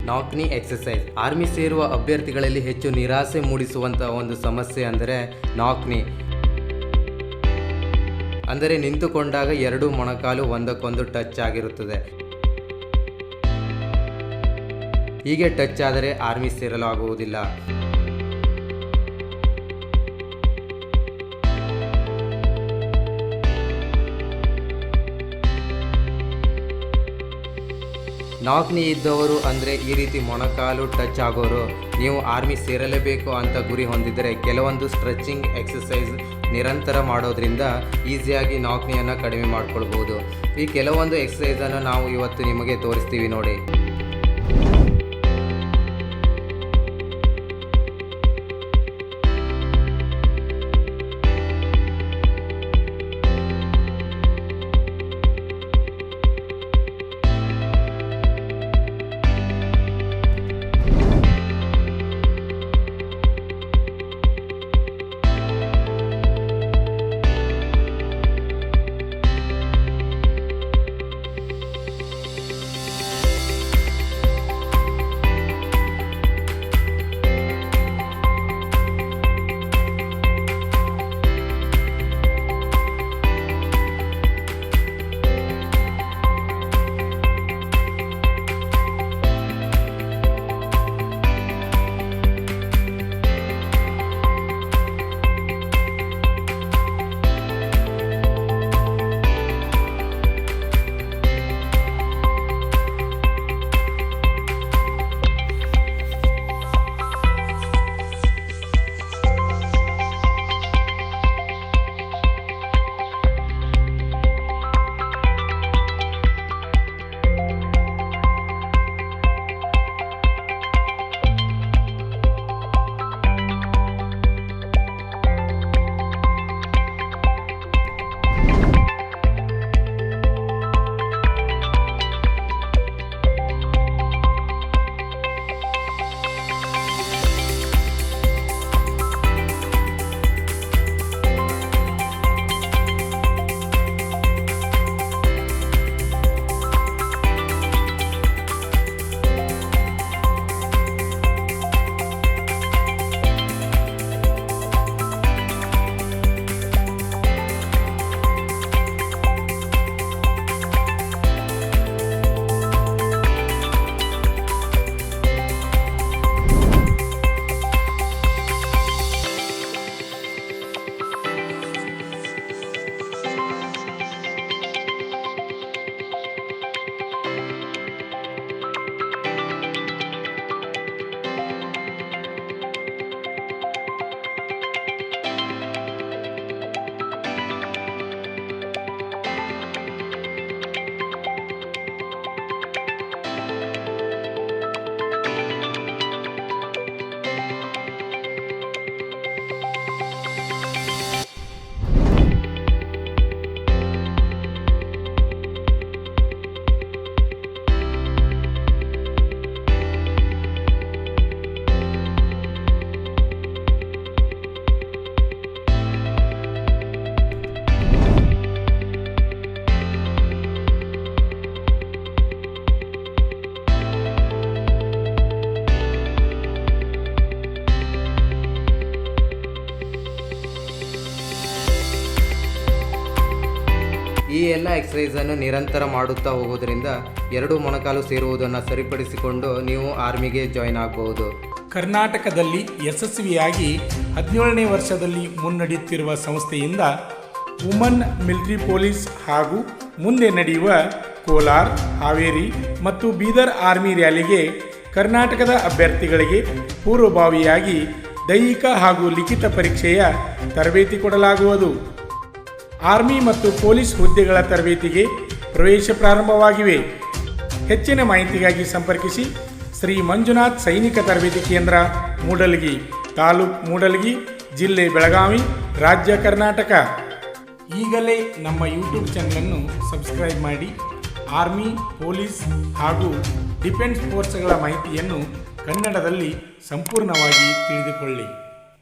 ನಾಕ್ನಿ exercise. Army ಸೇರುವ ಅಭ್ಯರ್ಥಿಗಳಲ್ಲಿ ಹೆಚ್ಚು ನಿರಾಸೆ ಮೂಡಿಸುವಂತಹ ಒಂದು ಸಮಸ್ಯೆ ಅಂದರೆ ನಾಕ್ನಿ. ಅಂದರೆ ನಿಂತುಕೊಂಡಾಗ ಎರಡು ಮೊಣಕಾಲು ಒಂದಕ್ಕೊಂದು ಟಚ್ ಆಗಿರುತ್ತದೆ. ಹೀಗೆ ಟಚ್ ಆದರೆ ಆರ್ಮಿ ಸೇರಲು ಆಗುವುದಿಲ್ಲ. ನಾಕ್ನಿ ಇದ್ದವರು ಅಂದರೆ ಈ ರೀತಿ ಮೊಣಕಾಲು ಟಚ್ ಆಗೋರು ನೀವು ಆರ್ಮಿ ಸೇರಲೇಬೇಕು ಅಂತ ಗುರಿ ಹೊಂದಿದರೆ ಕೆಲವೊಂದು ಸ್ಟ್ರೆಚಿಂಗ್ ಎಕ್ಸಸೈಸ್ ನಿರಂತರ ಮಾಡೋದ್ರಿಂದ ಈಸಿಯಾಗಿ ನಾಕ್ನಿಯನ್ನು ಕಡಿಮೆ ಮಾಡ್ಕೊಳ್ಬೋದು. ಈ ಕೆಲವೊಂದು ಎಕ್ಸಸೈಸನ್ನು ನಾವು ಇವತ್ತು ನಿಮಗೆ ತೋರಿಸ್ತೀವಿ ನೋಡಿ. ಈ ಎಲ್ಲ ಎಕ್ಸಸೈಸನ್ನು ನಿರಂತರ ಮಾಡುತ್ತಾ ಹೋಗೋದ್ರಿಂದ ಎರಡು ಮೊಣಕಾಲು ಸೇರುವುದನ್ನು ಸರಿಪಡಿಸಿಕೊಂಡು ನೀವು ಆರ್ಮಿಗೆ ಜಾಯಿನ್ ಆಗಬಹುದು. ಕರ್ನಾಟಕದಲ್ಲಿ ಯಶಸ್ವಿಯಾಗಿ 17ನೇ ವರ್ಷದಲ್ಲಿ ಮುನ್ನಡೆಯುತ್ತಿರುವ ಸಂಸ್ಥೆಯಿಂದ ವುಮನ್ ಮಿಲಿಟರಿ ಪೊಲೀಸ್ ಹಾಗೂ ಮುಂದೆ ನಡೆಯುವ ಕೋಲಾರ, ಹಾವೇರಿ ಮತ್ತು ಬೀದರ್ ಆರ್ಮಿ ರ್ಯಾಲಿಗೆ ಕರ್ನಾಟಕದ ಅಭ್ಯರ್ಥಿಗಳಿಗೆ ಪೂರ್ವಭಾವಿಯಾಗಿ ದೈಹಿಕ ಹಾಗೂ ಲಿಖಿತ ಪರೀಕ್ಷೆಯ ತರಬೇತಿ ಕೊಡಲಾಗುವುದು. ಆರ್ಮಿ ಮತ್ತು ಪೊಲೀಸ್ ಹುದ್ದೆಗಳ ತರಬೇತಿಗೆ ಪ್ರವೇಶ ಪ್ರಾರಂಭವಾಗಿವೆ. ಹೆಚ್ಚಿನ ಮಾಹಿತಿಗಾಗಿ ಸಂಪರ್ಕಿಸಿ ಶ್ರೀ ಮಂಜುನಾಥ್ ಸೈನಿಕ ತರಬೇತಿ ಕೇಂದ್ರ, ಮೂಡಲಗಿ, ತಾಲೂಕು ಮೂಡಲಗಿ, ಜಿಲ್ಲೆ ಬೆಳಗಾವಿ, ರಾಜ್ಯ ಕರ್ನಾಟಕ. ಈಗಲೇ ನಮ್ಮ ಯೂಟ್ಯೂಬ್ ಚಾನಲನ್ನು ಸಬ್ಸ್ಕ್ರೈಬ್ ಮಾಡಿ ಆರ್ಮಿ, ಪೊಲೀಸ್ ಹಾಗೂ ಡಿಫೆನ್ಸ್ ಫೋರ್ಸ್ಗಳ ಮಾಹಿತಿಯನ್ನು ಕನ್ನಡದಲ್ಲಿ ಸಂಪೂರ್ಣವಾಗಿ ತಿಳಿದುಕೊಳ್ಳಿ.